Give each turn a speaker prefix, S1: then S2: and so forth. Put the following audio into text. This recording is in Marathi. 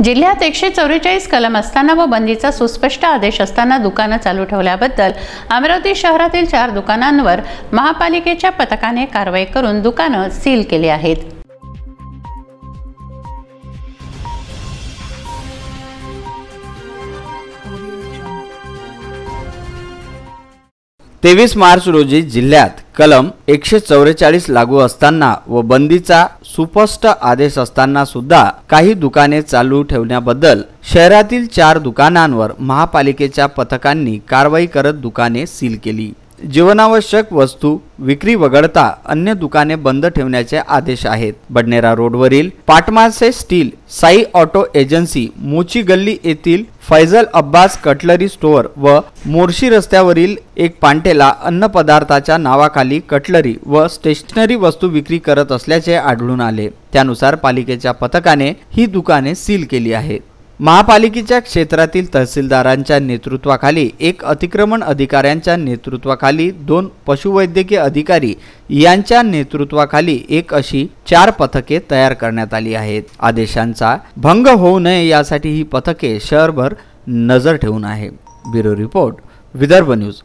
S1: जिल्ह्यात 144 कलम असताना व बंदीचा सुस्पष्ट आदेश असताना दुकानं चालू ठेवल्याबद्दल अमरावती शहरातील 4 दुकानांवर महापालिकेच्या पथकाने कारवाई करून दुकानं सील केली आहेत।
S2: 23 मार्च रोजी जिल्ह्यात कलम 144 लागू असताना व बंदीचा सुस्पष्ट आदेश असताना सुद्धा काही दुकाने चालू ठेवण्याबद्दल शहरातील 4 दुकानांवर महापालिकेच्या पथकांनी कारवाई करत दुकाने सील केली। जीवनावश्यक वस्तू विक्री वगळता अन्य दुकाने बंद ठेवण्याचे आदेश आहेत। बडनेरा रोडवरील पाटमासे स्टील, साई ऑटो एजन्सी, मोची गल्ली येथील फैजल अब्बास कटलरी स्टोअर व मोर्शी रस्त्यावरील एक पांटेला अन्न पदार्थाच्या नावाखाली कटलरी व स्टेशनरी वस्तू विक्री करत असल्याचे आढळून आले। त्यानुसार पालिकेच्या पथकाने ही दुकाने सील केली आहेत। महापालिकेच्या क्षेत्रातील तहसीलदारांच्या नेतृत्वाखाली एक अतिक्रमण अधिकाऱ्यांच्या नेतृत्वाखाली 2 पशुवैद्यकीय अधिकारी यांच्या नेतृत्वाखाली एक अशी 4 पथके तयार करण्यात आली आहेत। आदेशांचा भंग होऊ नये यासाठी ही पथके शहरभर नजर ठेवून आहे। Bureau report, Vidarbha news.